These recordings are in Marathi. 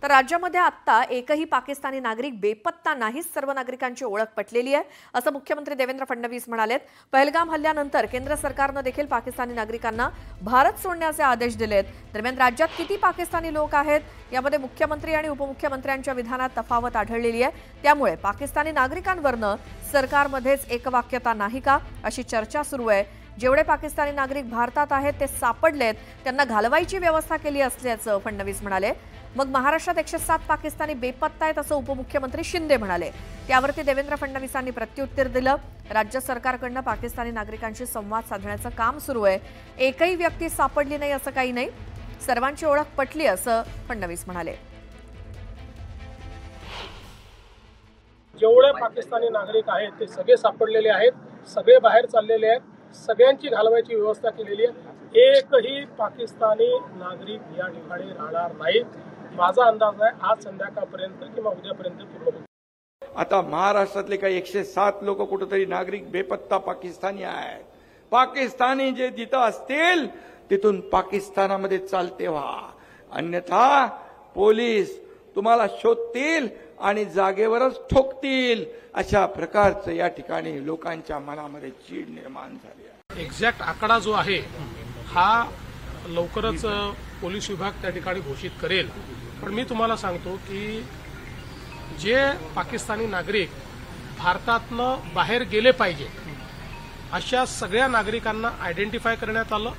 तर राज्यामध्ये आता एकही पाकिस्तानी नागरिक बेपत्ता नाहीच, सर्व नागरिकांची ओळख पटलेली आहे असं मुख्यमंत्री देवेंद्र फडणवीस म्हणालेत। पहलगाम हल्ल्यानंतर केंद्र सरकारने देखील पाकिस्तानी नागरिकांना भारत सोडण्याचे आदेश दिलेत। दरम्यान राज्यात किती पाकिस्तानी लोक आहेत यामध्ये मुख्यमंत्री आणि उपमुख्यमंत्र्यांच्या विधानात तफावत आढळलेली आहे। त्यामुळे पाकिस्तानी नागरिकांवरनं सरकारमध्येच एकवाक्यता नाही का अशी चर्चा सुरू आहे। जेवढे पाकिस्तानी नागरिक भारतात आहेत ते सापडलेत, त्यांना घालवायची व्यवस्था केली असल्याचं फडणवीस म्हणाले। मग महाराष्ट्रात 107 पाकिस्तानी बेपत्ता आहेत असं उपमुख्यमंत्री शिंदे म्हणाले। त्यावरती देवेंद्र फडणवीसांनी प्रत्युत्तर दिलं। राज्य सरकारकडून पाकिस्तानी नागरिकांशी संवाद साधण्याचं काम सुरू आहे। एकही व्यक्ती सापडली नाही असं काही नाही, सर्वांची ओळख पटली असं फडणवीस म्हणाले। जेवढे पाकिस्तानी नागरिक आहेत ते सगळे सापडलेले आहेत, सगळे बाहेर चाललेले आहेत, सगळ्यांची घालवायची व्यवस्था केलेली आहे। एकही पाकिस्तानी नागरिक या ठिकाणी राहणार नाहीत। माझा अंदाज आहे आज संध्याकाळपर्यंत किंवा उद्यापर्यंत पूर्ण होईल। आता महाराष्ट्रातले काही 107 लोक कुठेतरी नागरिक बेपत्ता पाकिस्तानी आहेत। पाकिस्तानी जे जिथं असतील तिथून पाकिस्तानामध्ये चालते व्हा, अन्यथा पोलीस तुम्हाला शोधतील आणि जागेवरच ठोकतील। अशा प्रकारचं या ठिकाणी लोकांच्या मनामध्ये चीड निर्माण झाली आहे। एक्झॅक्ट आकडा जो आहे हा लवकरच पोलीस विभाग त्या ठिकाणी घोषित करेल। पण मी तुम्हाला सांगतो की जे पाकिस्तानी नागरिक भारतातनं बाहेर गेले पाहिजे अशा सगळ्या नागरिकांना आयडेंटिफाय करण्यात आलं,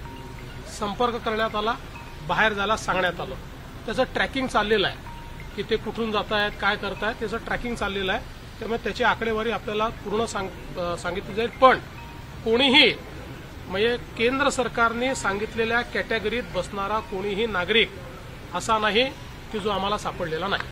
संपर्क करण्यात आला, बाहेर जायला सांगण्यात आलं। त्याचं ट्रॅकिंग चाललेलं आहे की ते कुठून जात आहेत, काय करतायत, त्याचं ट्रॅकिंग चाललेलं आहे। त्यामुळे त्याची आकडेवारी आपल्याला पूर्ण सांगितली जाईल। पण कोणीही म्हणजे केंद्र सरकारने सांगितलेल्या कॅटेगरीत बसणारा कोणीही नागरिक असा नाही की जो आम्हाला सापडलेला नाही।